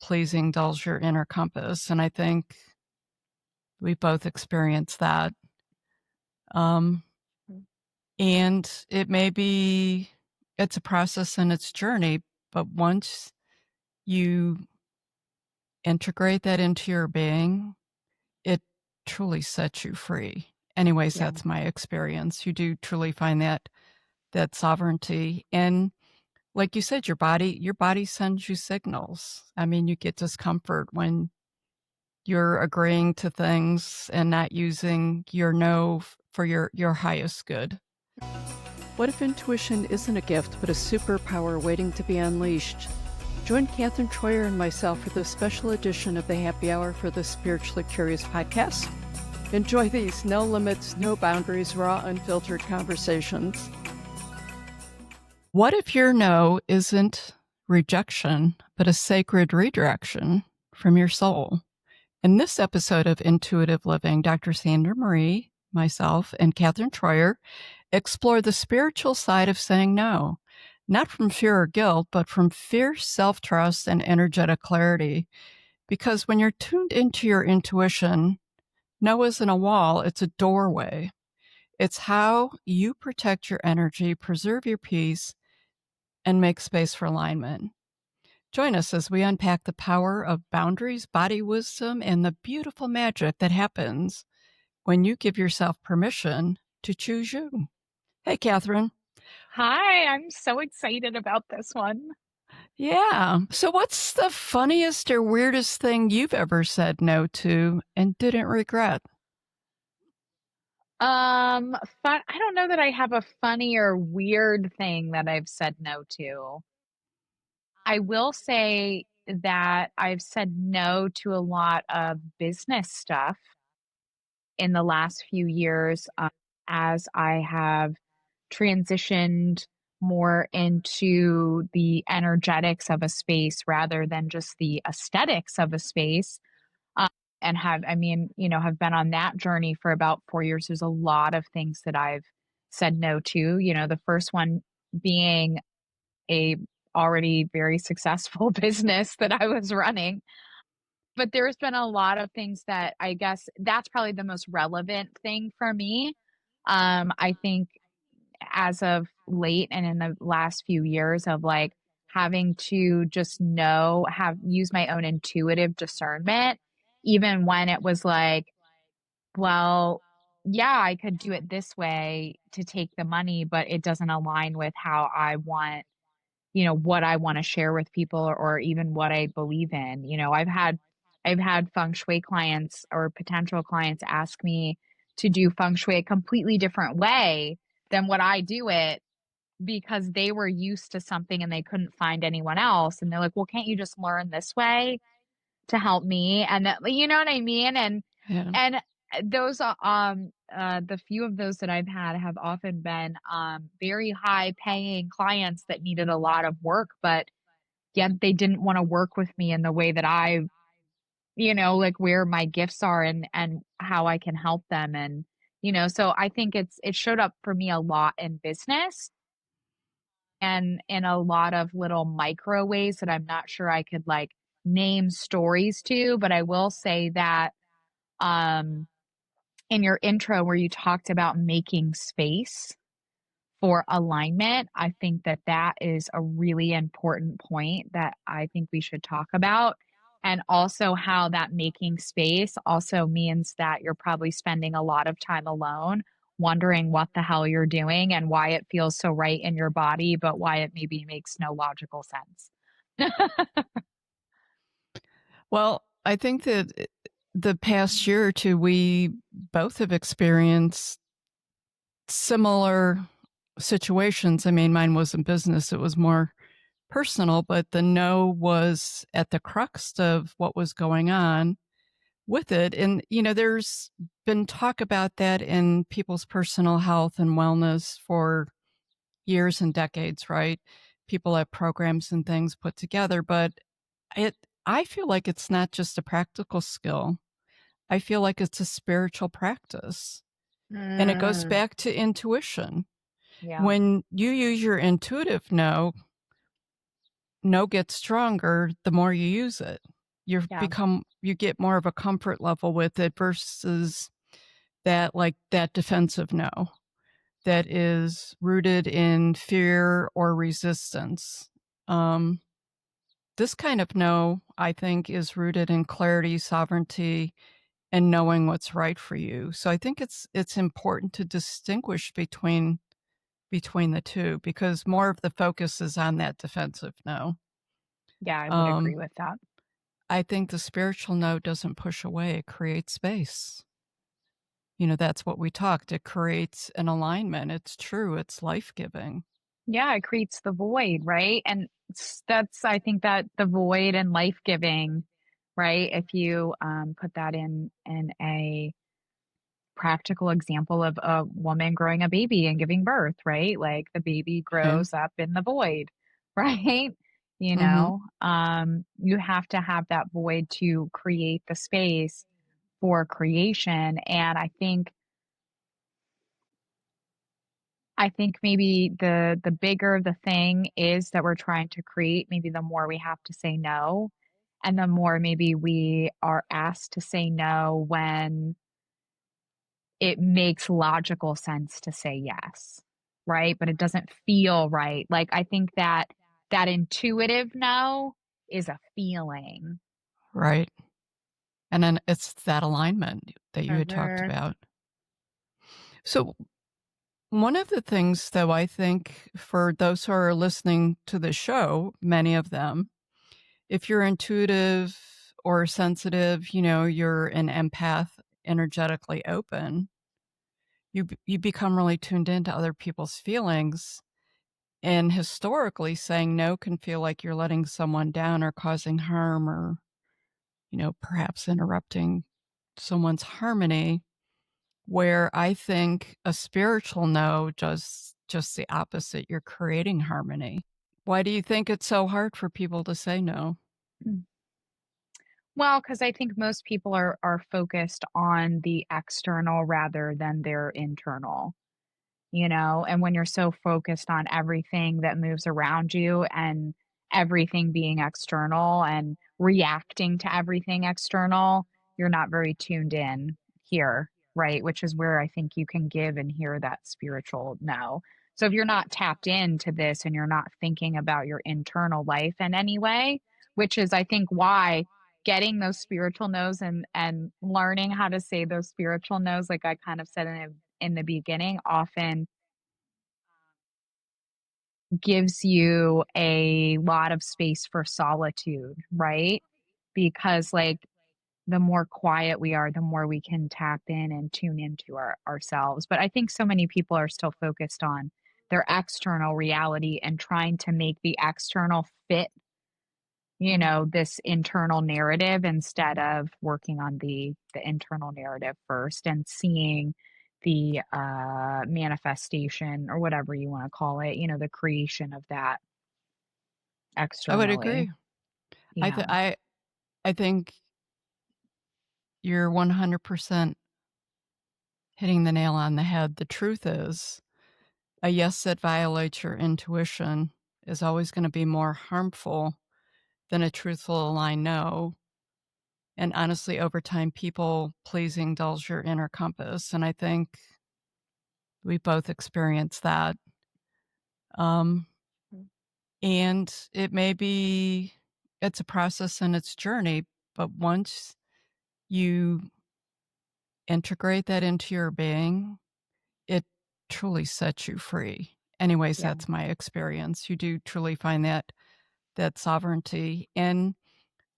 pleasing dulls your inner compass. And I think we both experienced that. And it's a process and it's a journey, but once you integrate that into your being, it truly sets you free. Anyways, Yeah. that's my experience. You do truly find that sovereignty. And like you said, your body sends you signals. I mean, you get discomfort when you're agreeing to things and not using your no for your highest good. What if intuition isn't a gift, but a superpower waiting to be unleashed? Join Katherine Troyer and myself for this special edition of the Happy Hour for the Spiritually Curious podcast. Enjoy these no limits, no boundaries, raw, unfiltered conversations. What if your no isn't rejection, but a sacred redirection from your soul? In this episode of Intuitive Living, Dr. Sandra Marie, myself, and Katherine Troyer explore the spiritual side of saying no, not from fear or guilt, but from fierce self-trust and energetic clarity. Because when you're tuned into your intuition, no isn't a wall, it's a doorway. It's how you protect your energy, preserve your peace, and make space for alignment. Join us as we unpack the power of boundaries, body wisdom, and the beautiful magic that happens when you give yourself permission to choose you. Hey, Katherine. Hi, I'm so excited about this one. Yeah. So what's the funniest or weirdest thing you've ever said no to and didn't regret? I don't know that I have a funny or weird thing that I've said no to. I will say that I've said no to a lot of business stuff in the last few years, as I have transitioned more into the energetics of a space rather than just the aesthetics of a space. And have been on that journey for about 4 years. There's a lot of things that I've said no to. The first one being a already very successful business that I was running. But there's been a lot of things that I guess that's probably the most relevant thing for me. I think as of late and in the last few years of like having to just use my own intuitive discernment, even when it was like, well, yeah, I could do it this way to take the money, but it doesn't align with how I want, what I want to share with people or even what I believe in. I've had feng shui clients or potential clients ask me to do feng shui a completely different way than what I do it because they were used to something and they couldn't find anyone else. And they're like, well, can't you just learn this way to help me? And that, you know what I mean? Yeah. And those the few of those that I've had have often been very high paying clients that needed a lot of work, but yet they didn't want to work with me in the way that I, like where my gifts are and how I can help them. And, so I think it showed up for me a lot in business and in a lot of little micro ways that I'm not sure I could like name stories to, but I will say that um in your intro where you talked about making space for alignment, I think that that is a really important point that I think we should talk about. And also how that making space also means that you're probably spending a lot of time alone, wondering what the hell you're doing and why it feels so right in your body, but why it maybe makes no logical sense. Well, I think that the past year or two, we both have experienced similar situations. I mean, mine wasn't business, it was more personal, but the no was at the crux of what was going on with it. And, there's been talk about that in people's personal health and wellness for years and decades, right? People have programs and things put together, but it, I feel like it's not just a practical skill. I feel like it's a spiritual practice. And it goes Mm, back to intuition. yeah. When you use your intuitive no gets stronger the more you use it. You get more of a comfort level with it versus that defensive no that is rooted in fear or resistance. This kind of no, I think, is rooted in clarity, sovereignty, and knowing what's right for you. So I think it's important to distinguish between the two, because more of the focus is on that defensive no. Yeah, I would agree with that. I think the spiritual no doesn't push away, it creates space. That's what we talked. It creates an alignment. It's true. It's life-giving. Yeah, it creates the void, right? And that's, I think that the void and life-giving, right? If you put that in a practical example of a woman growing a baby and giving birth, right? Like the baby Okay. grows up in the void, right? Mhm. You have to have that void to create the space for creation. And I think maybe the bigger the thing is that we're trying to create, maybe the more we have to say no. And the more maybe we are asked to say no when it makes logical sense to say yes, right? But it doesn't feel right. Like, I think that intuitive no is a feeling. Right. And then it's that alignment that you had talked Mhm. about. So one of the things, though, I think for those who are listening to the show, many of them, if you're intuitive or sensitive, you're an empath, energetically open, you become really tuned into other people's feelings. And historically, saying no can feel like you're letting someone down or causing harm or, perhaps interrupting someone's harmony. Where I think a spiritual no does just the opposite. You're creating harmony. Why do you think it's so hard for people to say no? Mm. Well, because I think most people are focused on the external rather than their internal. And when you're so focused on everything that moves around you and everything being external and reacting to everything external, you're not very tuned in here, right? Which is where I think you can give and hear that spiritual no. So if you're not tapped into this and you're not thinking about your internal life in any way, which is I think why getting those spiritual no's and learning how to say those spiritual no's, like I kind of said in the beginning, often gives you a lot of space for solitude, right? Because like the more quiet we are, the more we can tap in and tune into ourselves. But I think so many people are still focused on their external reality and trying to make the external fit, this internal narrative instead of working on the internal narrative first and seeing the manifestation or whatever you want to call it, the creation of that I would externally. agree. I Yeah. th- I I think you're 100% hitting the nail on the head. The truth is, a yes that violates your intuition is always going to be more harmful than a truthful aligned no. And honestly, over time, people pleasing dulls your inner compass. And I think we both experienced that. Um, and it's a process and it's journey, but once you integrate that into your being, it truly sets you free. Anyways, Yeah. that's my experience. You do truly find that sovereignty. And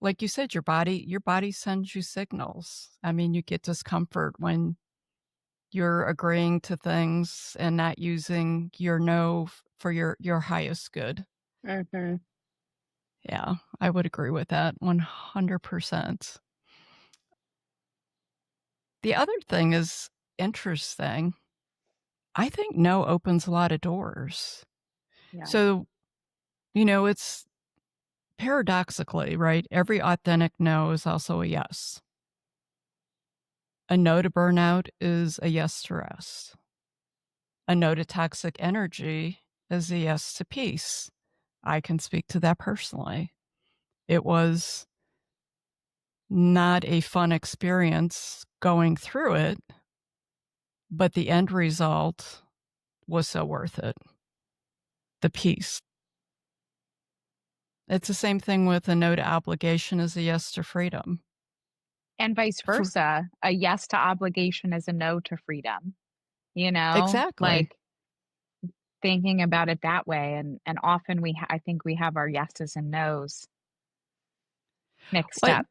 like you said, your body sends you signals. I mean, you get discomfort when you're agreeing to things and not using your no for your highest good. Mhm. Yeah, I would agree with that 100%. The other thing is interesting. I think no opens a lot of doors. Yeah. So, it's paradoxically, right? Every authentic no is also a yes. A no to burnout is a yes to rest. A no to toxic energy is a yes to peace. I can speak to that personally. It was not a fun experience going through it, but the end result was so worth it. The peace. It's the same thing with a no to obligation is a yes to freedom. And vice versa. A yes to obligation is a no to freedom. Exactly. Like thinking about it that way. And often I think we have our yeses and nos mixed up.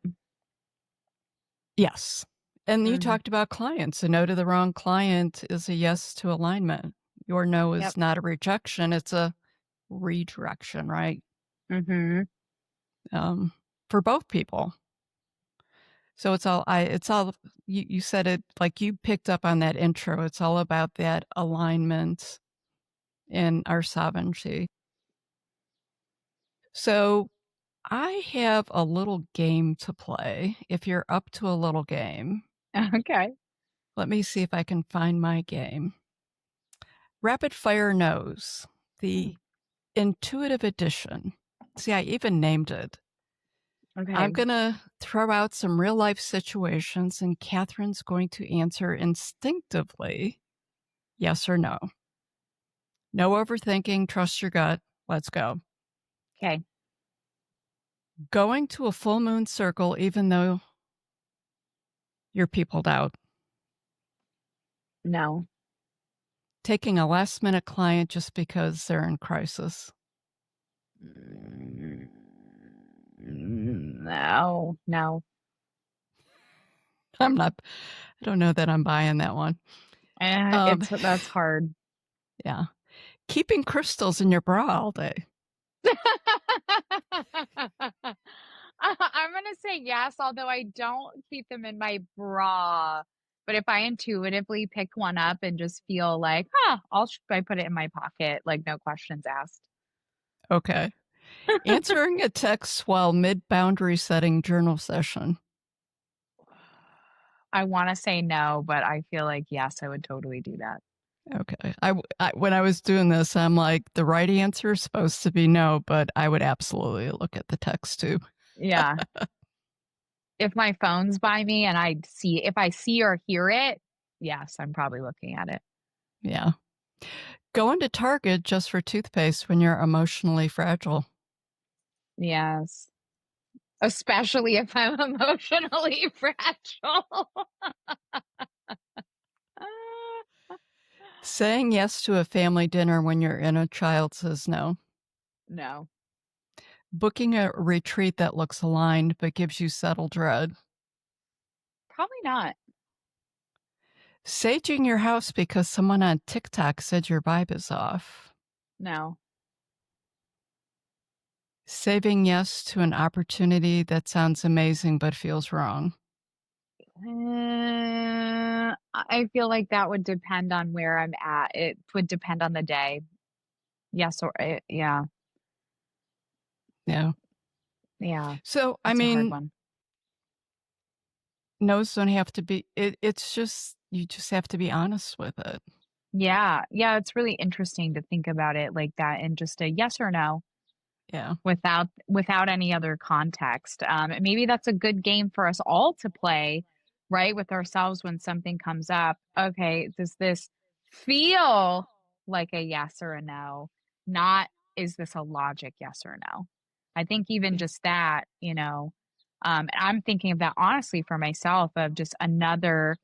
Yes. And you talked about clients. A no to the wrong client is a yes to alignment. Your no is not a rejection. It's a redirection, right? Mm-hmm. For both people. So you said it like you picked up on that intro. It's all about that alignment in our sovereignty. So I have a little game to play. If you're up to a little game. Okay. Let me see if I can find my game. Rapid Fire Knows, the intuitive edition. See, I even named it. Okay. I'm going to throw out some real life situations, and Katherine's going to answer instinctively yes or no. No overthinking, trust your gut. Let's go. Okay. Going to a full moon circle even though you're peopled out. No. Taking a last minute client just because they're in crisis. No. I don't know that I'm buying that one. That's hard. Yeah. Keeping crystals in your bra all day. I'm going to say yes, although I don't keep them in my bra. But if I intuitively pick one up and just feel like, I put it in my pocket, like no questions asked. Okay. Answering a text while mid-boundary setting journal session. I want to say no, but I feel like yes, I would totally do that. Okay. When I was doing this, I'm like, the right answer is supposed to be no, but I would absolutely look at the text too. Yeah. If my phone's by me and if I see or hear it, yes, I'm probably looking at it. Yeah. Going to Target just for toothpaste when you're emotionally fragile. Yes. Especially if I'm emotionally fragile. Saying yes to a family dinner when your inner child says no. No. Booking a retreat that looks aligned but gives you subtle dread. Probably not. Saging your house because someone on TikTok said your vibe is off. No. Saving yes to an opportunity that sounds amazing but feels wrong. I feel like that would depend on where I'm at. It would depend on the day. Yes or yeah. Yeah. Yeah. So, I That's a hard mean, one. no's don't have to be, it's just, you just have to be honest with it. Yeah. Yeah. It's really interesting to think about it like that and just a yes or no. Yeah. Without any other context. Maybe that's a good game for us all to play, right, with ourselves when something comes up. Okay, does this feel like a yes or a no? Not is this a logic yes or no? I think even just that, I'm thinking of that honestly for myself of just another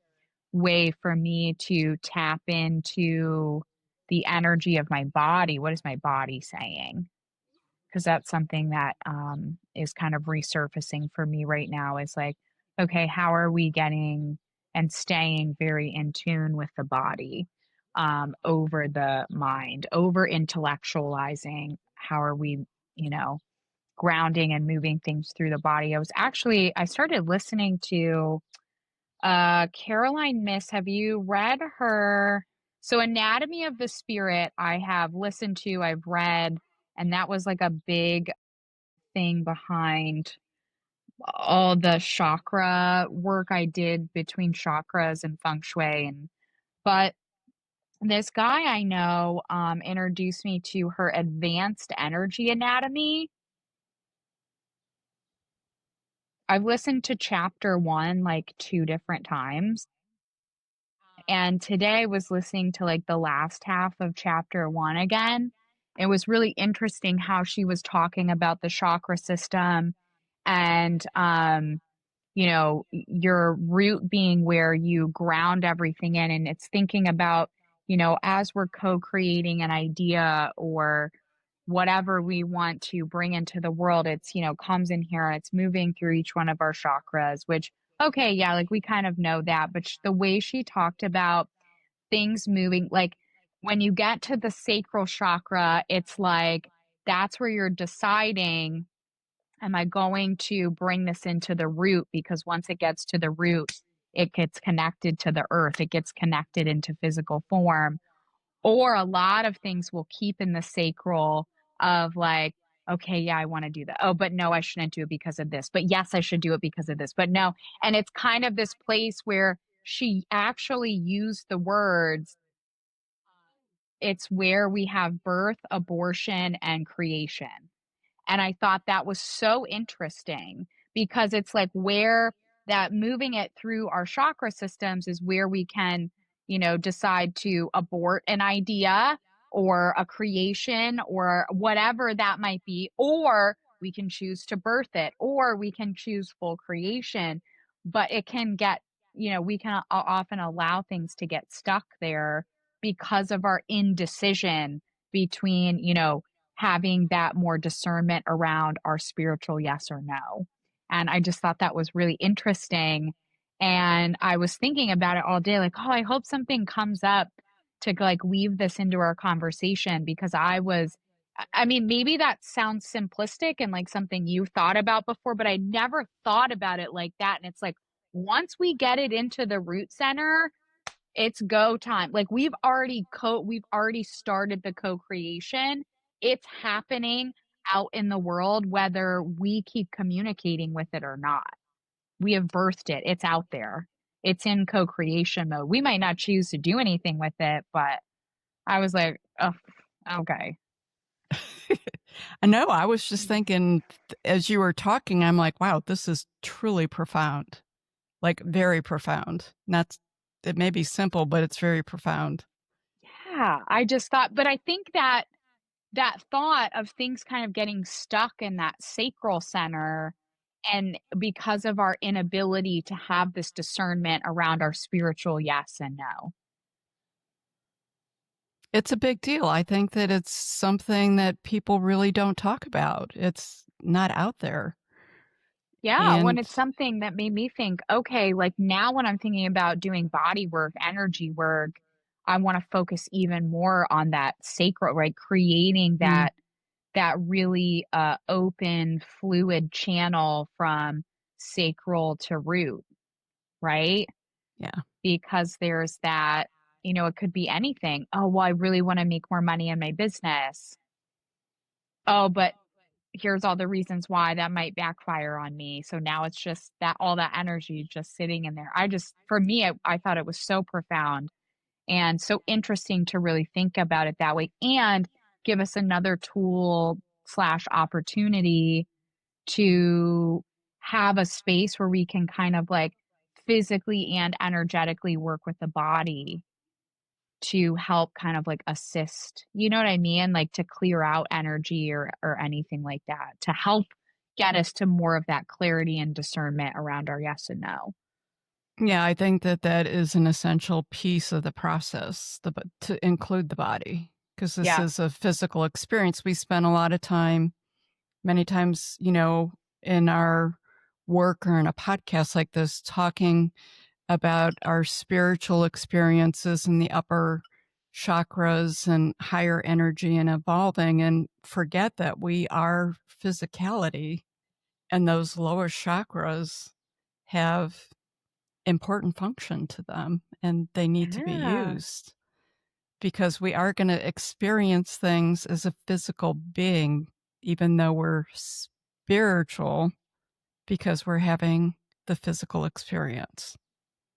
way for me to tap into the energy of my body. What is my body saying? Because that's something that is kind of resurfacing for me right now is like, okay, how are we getting and staying very in tune with the body over the mind, over intellectualizing? How are we, grounding and moving things through the body? I started listening to Caroline Myss. Have you read her? So, Anatomy of the Spirit, I have listened to, I've read, and that was like a big thing behind all the chakra work I did between chakras and feng shui. But this guy I know introduced me to her advanced energy anatomy. I've listened to chapter 1 like 2 different times. And today I was listening to like the last half of chapter 1 again. It was really interesting how she was talking about the chakra system and your root being where you ground everything in, and it's thinking about, as we're co-creating an idea or whatever we want to bring into the world, it's, comes in here and it's moving through each one of our chakras, which, okay, yeah, like we kind of know that, but the way she talked about things moving, like when you get to the sacral chakra, it's like that's where you're deciding, am I going to bring this into the root? Because once it gets to the root, it gets connected to the earth, it gets connected into physical form. Or a lot of things will keep in the sacral of like, okay, yeah, I want to do that. Oh, but no, I shouldn't do it because of this. But yes, I should do it because of this. But no. And it's kind of this place where she actually used the words, it's where we have birth, abortion, and creation. And I thought that was so interesting because it's like where that moving it through our chakra systems is where we can, decide to abort an idea or a creation or whatever that might be, or we can choose to birth it, or we can choose full creation. But it can get, we can often allow things to get stuck there because of our indecision between, having that more discernment around our spiritual yes or no. And I just thought that was really interesting. And I was thinking about it all day, like, oh, I hope something comes up to like weave this into our conversation because I mean, maybe that sounds simplistic and like something you've thought about before, but I never thought about it like that. And it's like, once we get it into the root center, it's go time. Like we've already started the co-creation. It's happening out in the world, whether we keep communicating with it or not. We have birthed it. It's out there. It's in co-creation mode. We might not choose to do anything with it, but I was like, oh, okay. I know. I was just thinking as you were talking, I'm like, wow, this is truly profound, like very profound. Not, it may be simple, but it's very profound. Yeah. I just thought, but I think that thought of things kind of getting stuck in that sacral center, and because of our inability to have this discernment around our spiritual yes and no. It's a big deal. I think that it's something that people really don't talk about. It's not out there. Yeah, when And it's something that made me think, okay, like now when I'm thinking about doing body work, energy work, I want to focus even more on that sacral, right? Creating mm, that really open fluid channel from sacral to root, right? yeah. Because there's that, it could be anything. Oh, well, I really want to make more money in my business. Oh, but here's all the reasons why that might backfire on me. So now it's just that all that energy just sitting in there. For me, I thought it was so profound and so interesting to really think about it that way and give us another tool slash opportunity to have a space where we can kind of like physically and energetically work with the body to help kind of like assist, you know what I mean? Like to clear out energy or anything like that to help get us to more of that clarity and discernment around our yes and no. Yeah, I think that that is an essential piece of the process, to include the body, because this Yeah. is a physical experience. We spend a lot of time, many times, in our work or in a podcast like this, talking about our spiritual experiences in the upper chakras and higher energy and evolving, and forget that we are physicality, and those lower chakras have important function to them and they need to be Yeah. used because we are going to experience things as a physical being, even though we're spiritual, because we're having the physical experience.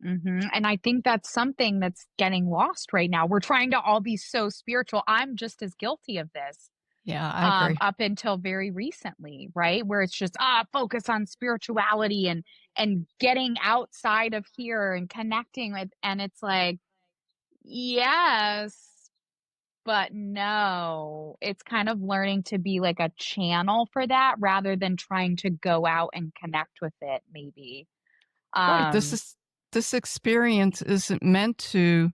And I think that's something that's getting lost right now. We're trying to all be so spiritual. I'm just as guilty of this. Yeah, I agree. Up until very recently, right? Where it's just, focus on spirituality and getting outside of here and connecting with, and it's like, yes, but no. It's kind of learning to be like a channel for that rather than trying to go out and connect with it, maybe. Right. Um, This experience isn't meant to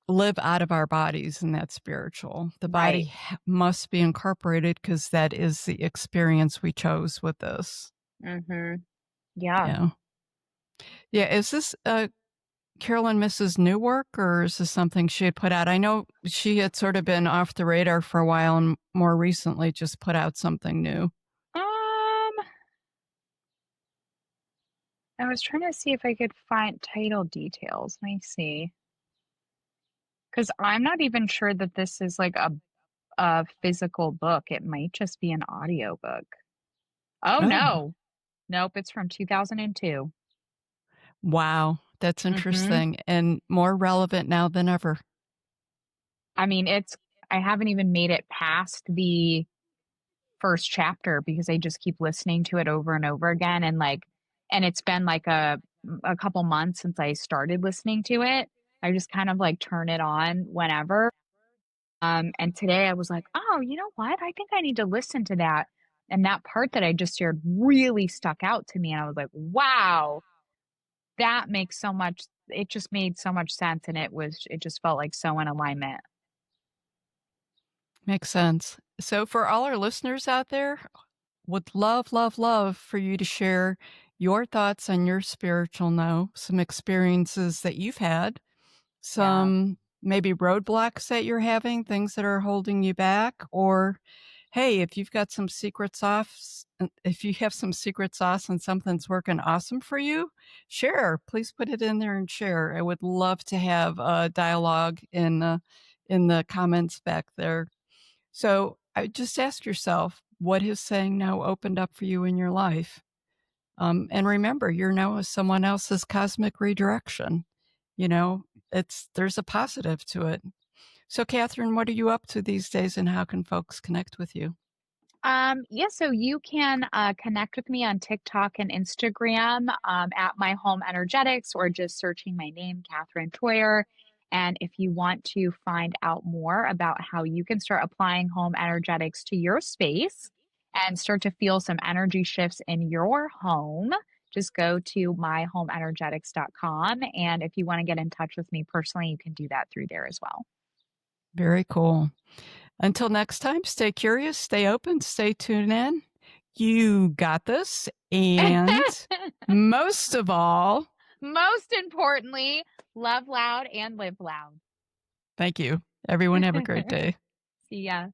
live out of our bodies, and that's spiritual. The right. body must be incorporated because that is the experience we chose with this. Mhm. Yeah. Yeah. Yeah. Is this Carolyn Mrs. New work, or is this something she had put out? I know she had sort of been off the radar for a while and more recently just put out something new. Um, I was trying to see if I could find title details. Let me see. Because I'm not even sure that this is like a physical book. It might just be an audiobook. Oh Oh, no. Nope, it's from 2002. wow. That's Mhm. interesting and more relevant now than ever. I mean, I haven't even made it past the first chapter because I just keep listening to it over and over again, and it's been like a couple months since I started listening to it. I just kind of like turn it on whenever. And today I was like, "Oh, you know what? I think I need to listen to that." And that part that I just shared really stuck out to me, and I was like, "Wow, that makes so much." It just made so much sense, and it just felt like so in alignment. Makes sense. So, for all our listeners out there, would love, love, love for you to share your thoughts on your spiritual no, some experiences that you've had, Yeah. some maybe roadblocks that you're having, things that are holding you back, or hey, if you've got some secret sauce, if you have some secret sauce and something's working awesome for you, share. Please put it in there and share. I would love to have a dialogue in the comments back there. So I just ask yourself, what has saying no opened up for you in your life? And remember, your no is someone else's cosmic redirection. You know, there's a positive to it. So, Catherine, what are you up to these days, and how can folks connect with you? Yeah, so you can connect with me on TikTok and Instagram at My Home Energetics or just searching my name, Katherine Troyer. And if you want to find out more about how you can start applying home energetics to your space and start to feel some energy shifts in your home, just go to myhomeenergetics.com. And if you want to get in touch with me personally, you can do that through there as well. Very cool. Until next time, stay curious, stay open, stay tuned in. You got this. And most of all, Most importantly, love loud and live loud. thank you. Everyone have a great day. See ya.